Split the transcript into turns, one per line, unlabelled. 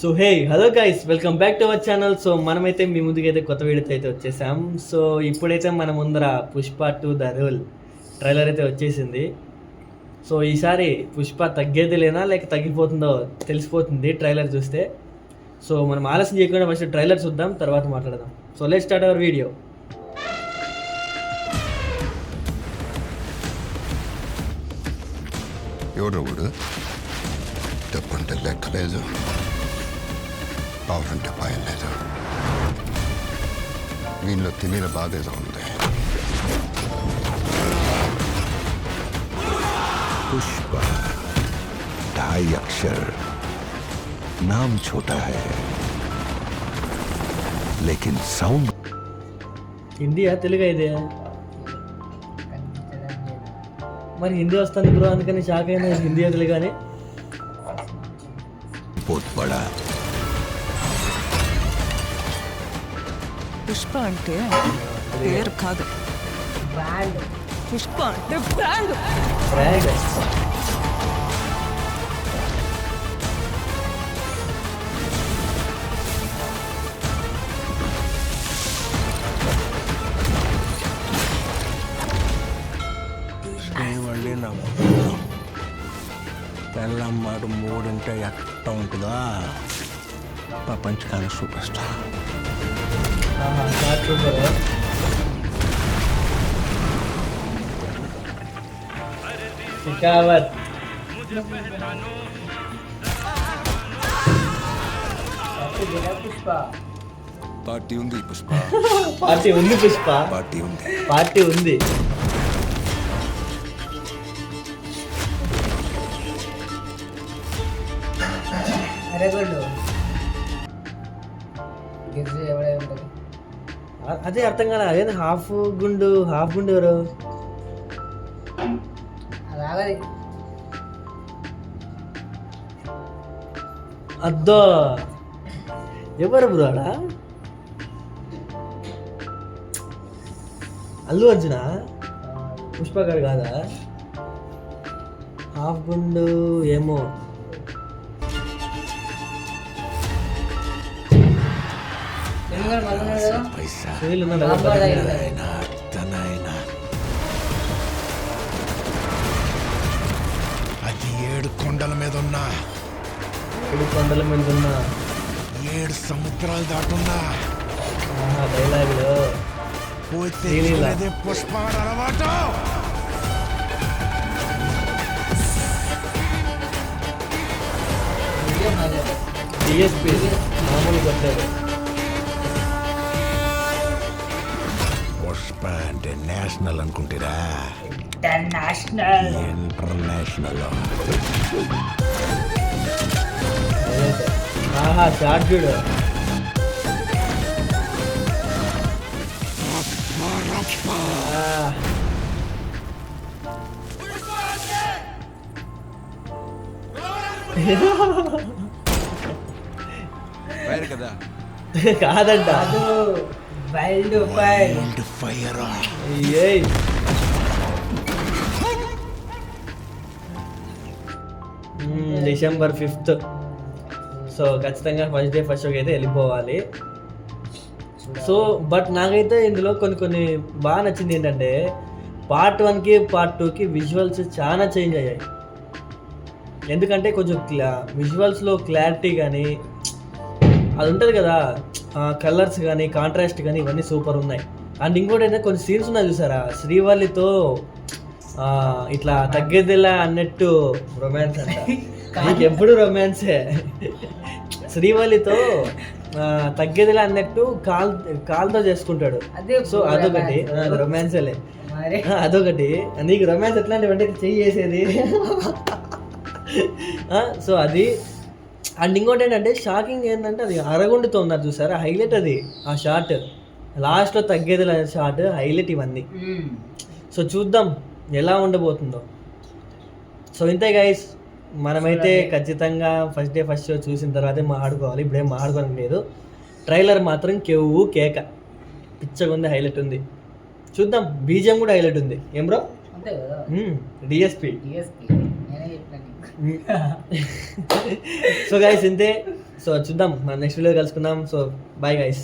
So hey hello guys, welcome back to our channel. So మనమైతే మీ ముందుకైతే కొత్త వీడియోతో అయితే వచ్చేసాం. సో ఇప్పుడైతే మన ముందర పుష్ప 2 ద రూల్ ట్రైలర్ అయితే వచ్చేసింది. సో ఈసారి పుష్ప తగ్గేది లేనా లేక తగ్గిపోతుందో తెలిసిపోతుంది ట్రైలర్ చూస్తే. సో మనం ఆలస్యం చేయకుండా ఫస్ట్ ట్రైలర్ చూద్దాం, తర్వాత మాట్లాడదాం. So let's start our video.
ఎవరు డబ్బంటే లెక్కలేదు, పావులంటే భయం లేదు. వీళ్ళలో తినేల బాధ ఏదో ఉంది. पुष्प 2.5 अक्षर, नाम छोटा है लेकिन साउंड.
హిందీయా తెలుగా ఇదే? మరి హిందీ వస్తుంది బ్రో, అందుకని షాక్ అయినా. హిందీ తెలుగానే
बहुत बड़ा.
పుష్ప అంటే పేరు కాదు, పుష్ప అంటే బ్రాండ్.
బ్రాండ్.
మళ్ళీ నా తెల్లమ్మాడు మూడంటే ఎట్ట ఉంటుందా? ప్రపంచకాల సూపర్ స్టార్.
షికావత్.
పార్టీ ఉంది పుష్ప,
పార్టీ ఉంది పుష్ప,
పార్టీ ఉంది.
పార్టీ ఉంది. అదే అర్థం కాలే. అదే హాఫ్ గుండు ఎవరు? అద్దో ఎవరు బ్రోడా? అల్లు అర్జున? పుష్ప గారు కాదా? హాఫ్ గుండు ఏమో.
పైసా
సునీల్ ఉన్నాడు కదా?
తనైనా అది 7 కొండల మీద ఉన్నా,
7 కొండల మీద ఉన్న
7 సముద్రాలు దాటున్నా
డైలాగులు.
పోతే
శ్రీలీల.
పుష్ప అలవాటు.
డిఎస్పీ మామూలు కొట్టారు.
పుష్ప అంటే నేషనల్ అనుకుంటారా? ఇంటర్నేషనల్.
ఆహా షార్ట్ చూడు.
ఫైర్ కదా?
కాదంట.
Wild fire.
ఏయ్ December 5th. సో ఖచ్చితంగా ఫస్ట్ డే ఫస్ట్ షోకి అయితే వెళ్ళిపోవాలి. సో బట్ నాకైతే ఇందులో కొన్ని బాగా నచ్చింది ఏంటంటే, పార్ట్ 1కి పార్ట్ 2కి విజువల్స్ చాలా చేంజ్ అయ్యాయి. ఎందుకంటే కొంచెం విజువల్స్లో క్లారిటీ కానీ అది ఉంటుంది కదా, కలర్స్ కానీ కాంట్రాస్ట్ కానీ ఇవన్నీ సూపర్ ఉన్నాయి. అండ్ ఇంకోటి అయితే కొన్ని సీన్స్ ఉన్నాయి చూసారా, శ్రీవల్లితో ఇట్లా తగ్గేదిలా అన్నట్టు రొమాన్స్ అంట. నీకు ఎప్పుడు రొమాన్సే. శ్రీవల్లితో తగ్గేదిలా అన్నట్టు కాల్తో చేసుకుంటాడు. సో అదొకటి రొమాన్సేలే. అదొకటి. నీకు రొమాన్స్ ఎట్లాంటివంటే చెయ్యి చేసేది. సో అది. అండ్ ఇంకోటి ఏంటంటే షాకింగ్ ఏంటంటే, అది అరగుండుతో ఉన్నారు చూసారా, హైలైట్ అది. ఆ షార్ట్ లాస్ట్లో తగ్గేదిలా షార్ట్ హైలైట్ ఇవన్నీ. సో చూద్దాం ఎలా ఉండబోతుందో. సో ఇంతే గైస్, మనమైతే ఖచ్చితంగా ఫస్ట్ డే ఫస్ట్ షో చూసిన తర్వాతే మాట్లాడుకోవాలి. ఇప్పుడేం మాట్లాడుకోవడం లేదు. ట్రైలర్ మాత్రం కేవు కేక పిచ్చగా ఉంది, హైలైట్ ఉంది. చూద్దాం. బీజిఎం కూడా హైలైట్ ఉంది. ఏం బ్రో? డిఎస్పి. సో గైస్ ఇంతే. సో చూద్దాం, మన నెక్స్ట్ వీడియో కలుసుకుందాం. So bye guys.